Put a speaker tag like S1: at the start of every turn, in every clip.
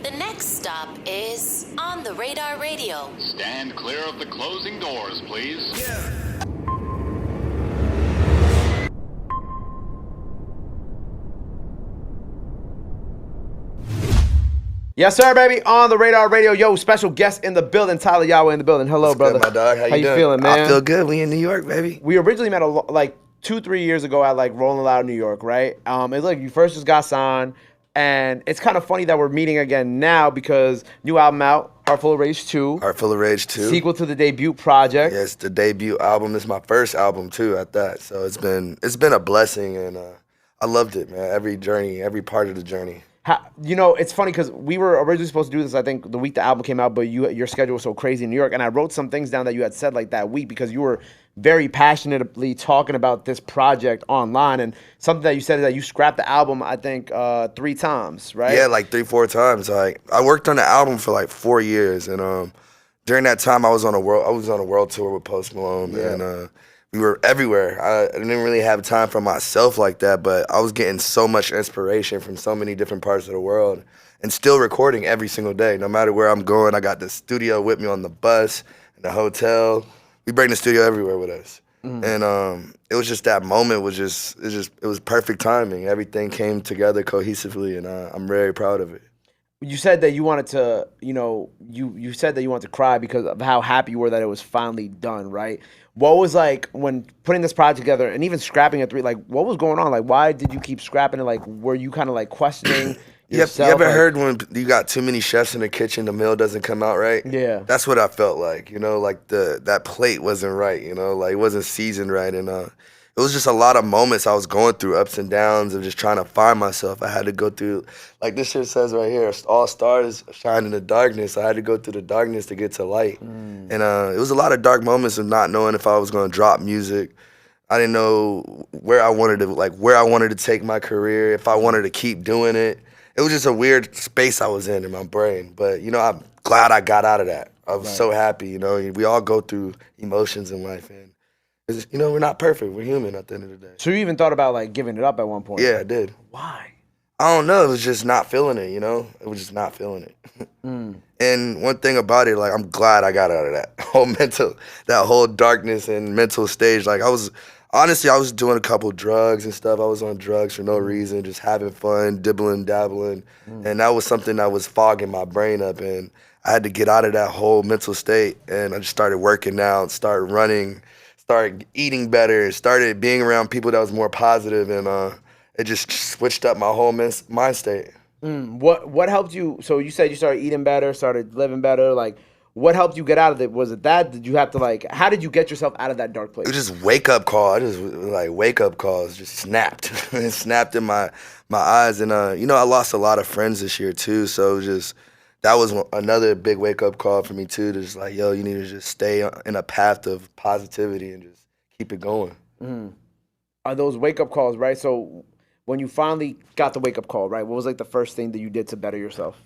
S1: The next stop is On the Radar Radio.
S2: Stand clear of the closing doors, please.
S3: Yes, sir, baby. On the Radar Radio. Yo, special guest in the building. Tyla, Yaweh in the building. Hello,
S4: What's
S3: brother.
S4: good, my dog? How you doing?
S3: Feeling, man?
S4: I feel good. We in New York, baby.
S3: We originally met like 2-3 years ago at like Rolling Loud, New York, right? It's like you first just got signed, and it's kind of funny that we're meeting again now because new album out, Heart Full of Rage 2.
S4: Heart Full of Rage 2.
S3: Sequel to the debut project.
S4: Yes, the debut album. It's my first album too at that. So it's been a blessing, and I loved it, man. Every journey, every part of the journey.
S3: It's funny because we were originally supposed to do this, I think, the week the album came out, but your schedule was so crazy in New York, and I wrote some things down that you had said like that week because you were very passionately talking about this project online, and something that you said is that you scrapped the album, I think, 3 times, right?
S4: Yeah, like 3-4 times. Like I worked on the album for like 4 years, and during that time I was on a world tour with Post Malone, and we were everywhere. I didn't really have time for myself like that, but I was getting so much inspiration from so many different parts of the world and still recording every single day. No matter where I'm going, I got the studio with me on the bus, in the hotel. We bring the studio everywhere with us. And it was just that moment it was perfect timing. Everything came together cohesively, and I'm very proud of it.
S3: You said that you wanted to, you said that you wanted to cry because of how happy you were that it was finally done, right? What was like when putting this project together and even scrapping it 3, like what was going on? Like why did you keep scrapping it? Like were you kind of like questioning yourself?
S4: You ever heard when you got too many chefs in the kitchen, the meal doesn't come out right?
S3: Yeah.
S4: That's what I felt like, like that plate wasn't right, like it wasn't seasoned right, and it was just a lot of moments I was going through, ups and downs of just trying to find myself. I had to go through, like this shit says right here, all stars shine in the darkness. I had to go through the darkness to get to light. And it was a lot of dark moments of not knowing if I was going to drop music. I didn't know where I wanted to take my career, if I wanted to keep doing it. It was just a weird space I was in my brain. But, I'm glad I got out of that. I was so happy, We all go through emotions in life, and we're not perfect. We're human at the end of the day.
S3: So you even thought about like giving it up at one point?
S4: Yeah, I did.
S3: Why?
S4: I don't know. It was just not feeling it, It was just not feeling it. And one thing about it, like I'm glad I got out of that whole darkness and mental stage. Like I was doing a couple drugs and stuff. I was on drugs for no reason, just having fun, dibbling, dabbling. And that was something that was fogging my brain up, and I had to get out of that whole mental state. And I just started working out, started running, started eating better, started being around people that was more positive, and it just switched up my whole mind state.
S3: What helped you? So you said you started eating better, started living better. Like, what helped you get out of it? Was it that? Did you have to how did you get yourself out of that dark place?
S4: It was just wake up call. I just wake up calls just snapped. It snapped in my eyes, and I lost a lot of friends this year too. So that was another big wake-up call for me, too, to just like, yo, you need to just stay in a path of positivity and just keep it going.
S3: Are those wake-up calls, right? So when you finally got the wake-up call, right, what was like the first thing that you did to better yourself?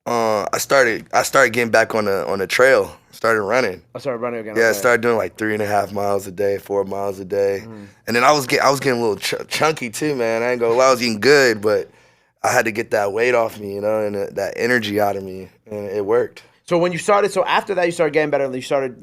S4: I started getting back on the trail, started running.
S3: I started running again?
S4: Yeah,
S3: okay.
S4: I started doing like 3.5 miles a day, 4 miles a day. And then I was getting a little chunky, too, man. I ain't gonna lie, I was eating good, but I had to get that weight off me, and that energy out of me, and it worked.
S3: So when you started, after that you started getting better, and you started,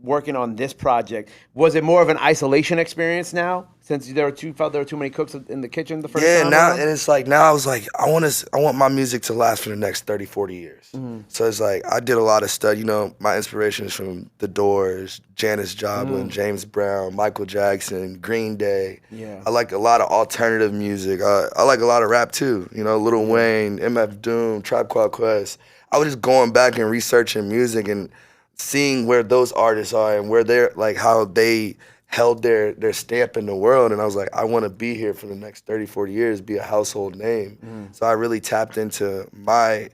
S3: working on this project. Was it more of an isolation experience now, since felt there were too many cooks in the kitchen the first time?
S4: Yeah, and it's like now I was like, I want my music to last for the next 30, 40 years. So it's like I did a lot of stuff. My inspiration is from The Doors, Janis Joplin, James Brown, Michael Jackson, Green Day.
S3: Yeah.
S4: I like a lot of alternative music. I like a lot of rap too. Lil Wayne, MF Doom, Tribe Called Quest. I was just going back and researching music and seeing where those artists are and where they're like how they held their stamp in the world. And I was like, I want to be here for the next 30, 40 years, be a household name. So I really tapped into my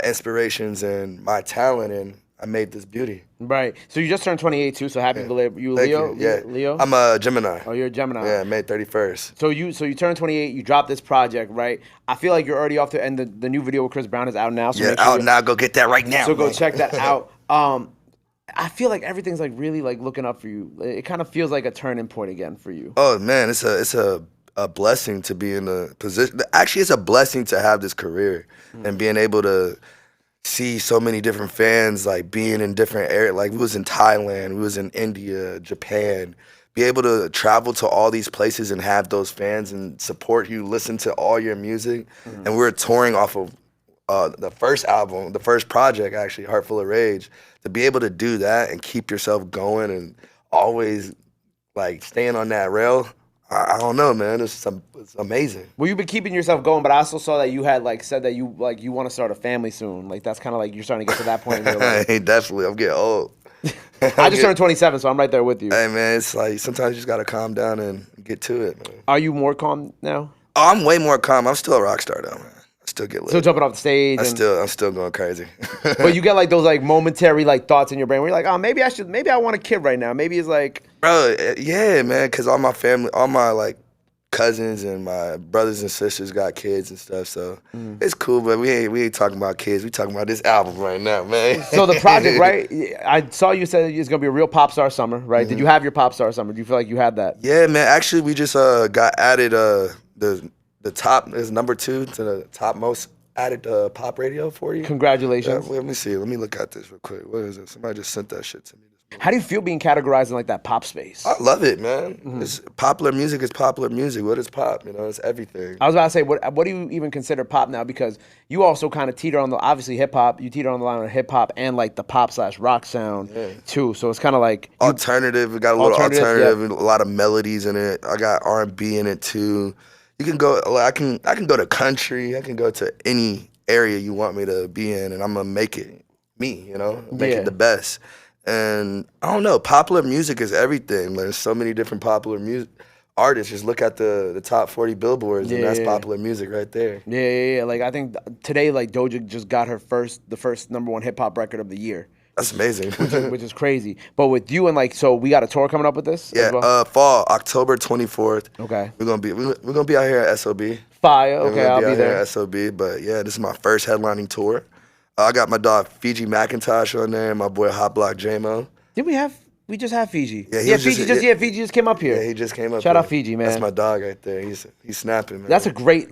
S4: inspirations and my talent, and I made this beauty.
S3: Right. So you just turned 28 too, so happy belated. You Leo?
S4: Yeah.
S3: Leo?
S4: I'm a Gemini.
S3: Oh, you're a Gemini.
S4: Yeah, May 31st.
S3: So you turned 28, you dropped this project, right? I feel like you're already off to, and the new video with Chris Brown is out now. So
S4: out now. Go get that right now.
S3: So go check that out. I feel like everything's like really like looking up for you. It kind of feels like a turning point again for you.
S4: Oh man, it's a a blessing to be in a position. Actually, it's a blessing to have this career and being able to see so many different fans, like being in different areas. Like we was in Thailand, we was in India, Japan. Be able to travel to all these places and have those fans and support you, listen to all your music. And we're touring off of the first album, the first project actually, Heart Full of Rage. To be able to do that and keep yourself going and always like staying on that rail, I don't know, man. It's amazing.
S3: Well, you've been keeping yourself going, but I also saw that you had like said that you want to start a family soon. Like that's kind of like you're starting to get to that point in your life.
S4: Hey, definitely. I'm getting old.
S3: I just turned 27, so I'm right there with you.
S4: Hey, man, it's like sometimes you just got to calm down and get to it, man.
S3: Are you more calm now?
S4: Oh, I'm way more calm. I'm still a rock star, though, man. I still get lit.
S3: Still jumping off the stage.
S4: I'm still going crazy.
S3: But you get like those like momentary like thoughts in your brain where you're like, oh, maybe I want a kid right now. Maybe it's like,
S4: bro, yeah, man, because all my family, all my like cousins and my brothers and sisters got kids and stuff, so it's cool. But we ain't talking about kids. We talking about this album right now, man.
S3: So the project, right? I saw you said it's gonna be a real pop star summer, right? Did you have your pop star summer? Do you feel like you had that?
S4: Yeah, man. Actually, we just got added the top is number 2 to the top most added pop radio for you.
S3: Congratulations.
S4: Let me see. Let me look at this real quick. What is it? Somebody just sent that shit to me.
S3: How do you feel being categorized in like that pop space?
S4: I love it, man. It's popular music is popular music. What is pop? You know, it's everything.
S3: I was about to say, what do you even consider pop now? Because you also kind of teeter on the, obviously hip hop, you teeter on the line of hip hop and like the pop/rock sound too. So it's kind of like
S4: alternative. We got a little alternative, and a lot of melodies in it. I got R&B in it too. You can go. I can go to country. I can go to any area you want me to be in, and I'm gonna make it me. You know, make it the best. And I don't know, popular music is everything. There's so many different popular music artists. Just look at the top 40 billboards, and that's popular music right there.
S3: Yeah. Like I think today, like Doja just got the first #1 hip hop record of the year.
S4: That's amazing.
S3: which is crazy. But with you and like, so we got a tour coming up with this?
S4: Yeah,
S3: as well?
S4: fall, October 24th.
S3: Okay.
S4: We're gonna be out here at SOB.
S3: Fire. Okay, I'll be there.
S4: Here at SOB. But yeah, this is my first headlining tour. I got my dog Fiji McIntosh on there, and my boy Hot Block J-Mo.
S3: We just had Fiji.
S4: Yeah,
S3: Fiji just came up here.
S4: Yeah, he just came up.
S3: Shout out Fiji, man.
S4: That's my dog right there. He's snapping, man.
S3: That's a great,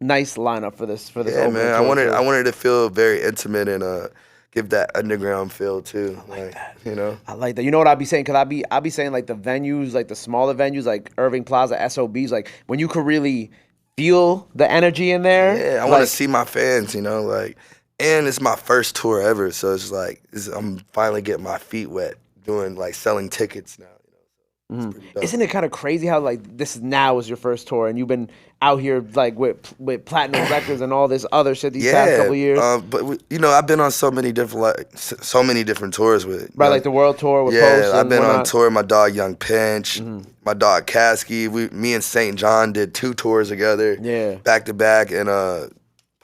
S3: nice lineup for this.
S4: Yeah, man. I wanted to feel very intimate and give that underground feel too.
S3: I like that.
S4: You know.
S3: I like that. You know what I'd be saying? Cause I'd be saying like the venues, like the smaller venues, like Irving Plaza, SOBs, like when you could really feel the energy in there.
S4: Yeah, I want to see my fans. You know, like. And it's my first tour ever, so it's like I'm finally getting my feet wet doing like selling tickets now. You know, so it's pretty dope.
S3: Isn't it kind of crazy how like this now is your first tour and you've been out here like with platinum records and all this other shit these past couple years?
S4: But you know, I've been on so many different tours with
S3: right, like the world tour with Post.
S4: Yeah, I've been on tour with my dog Young Pinch, my dog Kasky. Me and St. John did 2 tours together, back to back, and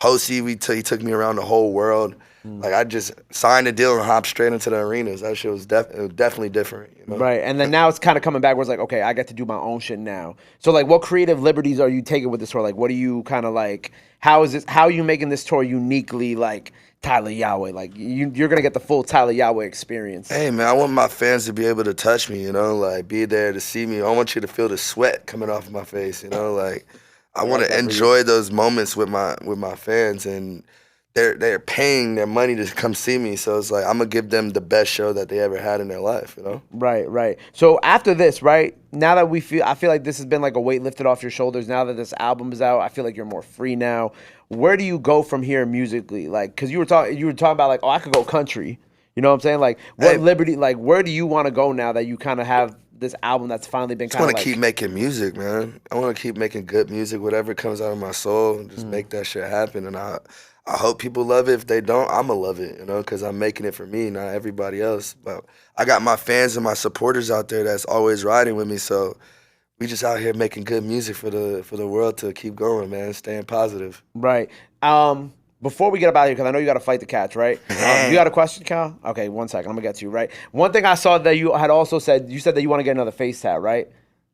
S4: Posey, he took me around the whole world. Like I just signed a deal and hopped straight into the arenas. That shit was definitely different. You know?
S3: Right, and then now it's kind of coming back where it's like, okay, I get to do my own shit now. So like, what creative liberties are you taking with this tour? Like, what do you kind of like? How are you making this tour uniquely like Tyla Yaweh? Like you're gonna get the full Tyla Yaweh experience.
S4: Hey man, I want my fans to be able to touch me. You know, like be there to see me. I want you to feel the sweat coming off of my face. You know, like. I want to enjoy those moments with my fans, and they're paying their money to come see me. So it's like I'm gonna give them the best show that they ever had in their life, you know?
S3: Right. So after this, right now that I feel like this has been like a weight lifted off your shoulders. Now that this album is out, I feel like you're more free now. Where do you go from here musically? Like, cause you were talking about like, oh, I could go country. You know what I'm saying? Like, what liberty? Like, where do you want to go now that you kind of have this album that's finally been kind of like...
S4: I want to keep making music, man. I want to keep making good music, whatever comes out of my soul, just make that shit happen. And I hope people love it. If they don't, I'm going to love it, you know, because I'm making it for me, not everybody else. But I got my fans and my supporters out there that's always riding with me, so we just out here making good music for the world to keep going, man, staying positive.
S3: Right. Before we get up out of here, because I know you got to fight the catch, right? You got a question, Cal? Okay, 1 second. I'm going to get to you, right? One thing I saw that you had also said, you said that you want to get another face tat, right?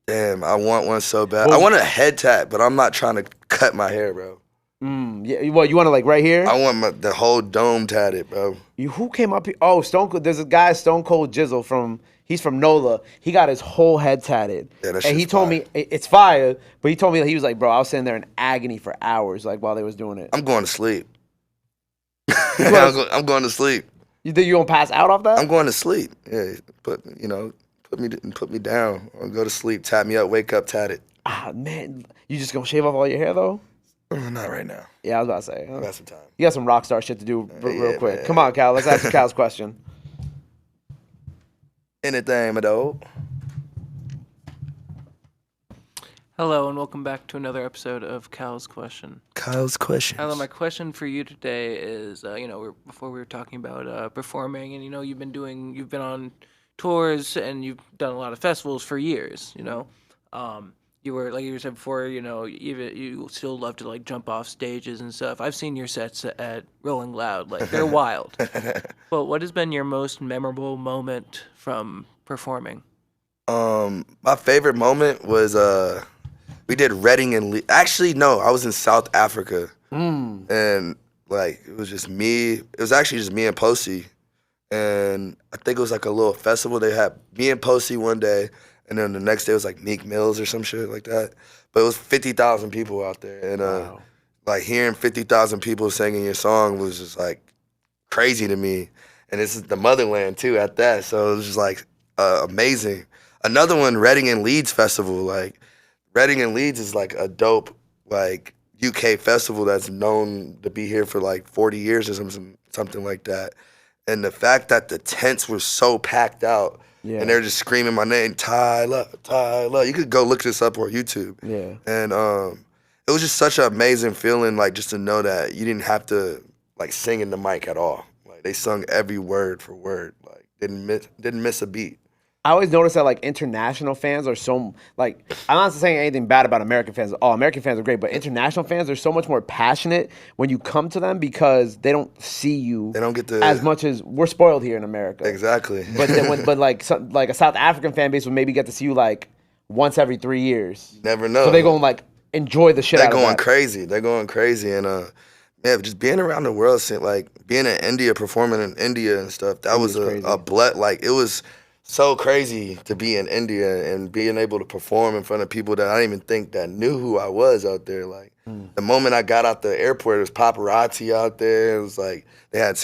S4: Damn, I want one so bad. I want a head tat, but I'm not trying to cut my hair, bro.
S3: Yeah. What you want to like right here?
S4: I want the whole dome tatted, bro.
S3: Who came up here? Oh, Stone Cold. There's a guy, Stone Cold Jizzle he's from NOLA. He got his whole head tatted.
S4: Yeah, that
S3: and he
S4: shit's
S3: told
S4: fire.
S3: me it's fire, but he told me that he was like, bro, I was sitting there in agony for hours, like while they was doing it.
S4: I'm going to sleep. I'm going to sleep.
S3: You think you gonna pass out off that?
S4: I'm going to sleep. Yeah, put me down. Or go to sleep. Tap me up. Wake up. Tat it.
S3: Ah, man, you just gonna shave off all your hair though?
S4: Not right now.
S3: Yeah, I was about to say.
S4: I got some time.
S3: You got some rock star shit to do real quick.
S4: Man.
S3: Come on, Cal. Let's ask Cal's question.
S4: Anything, my dog.
S5: Hello and welcome back to another episode of Cal's Question.
S4: Kyle's questions.
S5: Tyla, my question for you today is, before we were talking about performing, and you've been on tours and you've done a lot of festivals for years. You were, like you said before, even you still love to like jump off stages and stuff. I've seen your sets at Rolling Loud, like they're wild. But what has been your most memorable moment from performing?
S4: My favorite moment was we did Reading and actually no, I was in South Africa, and like it was just me. It was actually just me and Posey, and I think it was like a little festival. They had me and Posey one day, and then the next day was like Meek Mills or some shit like that. But it was 50,000 people out there, and like hearing 50,000 people singing your song was just like crazy to me. And this is the motherland too at that, so it was just like amazing. Another one, Reading and Leeds Festival. Like Reading and Leeds is like a dope like UK festival that's known to be here for like 40 years or something like that. And the fact that the tents were so packed out, and they're just screaming my name, Tyla, Tyla. You could go look this up on YouTube.
S3: Yeah.
S4: And it was just such an amazing feeling, like just to know that you didn't have to like sing in the mic at all. Like they sung every word for word, like didn't miss a beat.
S3: I always notice that like international fans are so like, I'm not saying anything bad about American fans. Oh, American fans are great, but international fans are so much more passionate when you come to them because they don't see you.
S4: They don't get to
S3: as much as we're spoiled here in America.
S4: Exactly.
S3: But then like a South African fan base would maybe get to see you like once every 3 years.
S4: You never know.
S3: So they gonna like enjoy the shit out of that.
S4: They're going crazy, and just being around the world, like being in India, performing in India and stuff. That was like it was so crazy to be in India and being able to perform in front of people that I didn't even think that knew who I was out there. Like the moment I got out the airport, there was paparazzi out there. It was like they had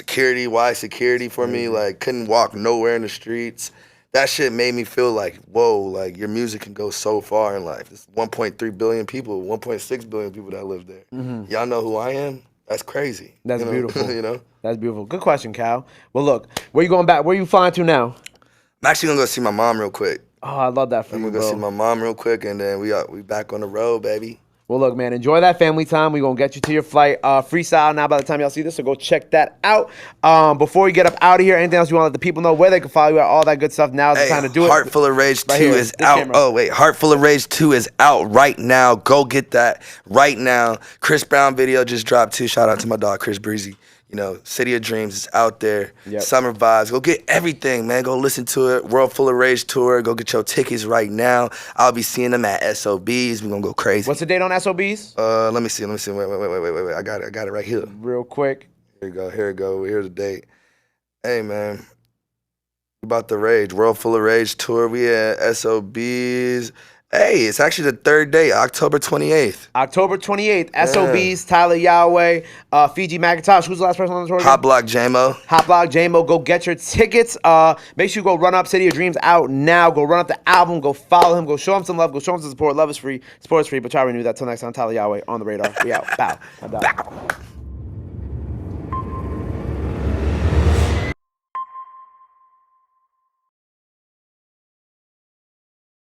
S4: wide security for me. Like couldn't walk nowhere in the streets. That shit made me feel like, whoa, like your music can go so far in life. There's 1.3 billion people, 1.6 billion people that live there. Y'all know who I am? That's crazy.
S3: That's beautiful.
S4: You know?
S3: That's beautiful. Good question, Cal. Well, look, where you going back? Where you flying to now?
S4: I'm actually gonna go see my mom real quick.
S3: Oh, I love that for
S4: I'm
S3: you,
S4: gonna
S3: bro.
S4: go see my mom real quick, and then we back on the road, baby.
S3: Well, look, man, enjoy that family time. We're going to get you to your flight. Freestyle now by the time y'all see this, so go check that out. Before we get up out of here, anything else you want to let the people know where they can follow you at, all that good stuff? Now is the time to do it.
S4: Heart Full of Rage 2 is out.
S3: Camera.
S4: Oh, wait. Heart Full of Rage 2 is out right now. Go get that right now. Chris Brown video just dropped too. Shout out to my dog, Chris Breezy. City of Dreams is out there.
S3: Yep.
S4: Summer Vibes. Go get everything, man. Go listen to it. World Full of Rage tour. Go get your tickets right now. I'll be seeing them at SOBs. We're going to go crazy.
S3: What's the date on SOBs?
S4: Let me see. Wait. I got it right here.
S3: Real quick.
S4: Here we go. Here's the date. Hey, man. About the Rage. World Full of Rage tour. We at SOBs. Hey, it's actually the third day, October 28th.
S3: October 28th, SOBs, Tyla, Yaweh, Fiji Macintosh. Who's the last person on the tour?
S4: Hot Block JMO.
S3: Hot Block JMO. Go get your tickets. Make sure you go run up City of Dreams out now. Go run up the album. Go follow him. Go show him some love. Go show him some support. Love is free. Support is free. But try to renew that. Till next time, Tyla, Yaweh on the radar. We out. Bow.
S4: Bow.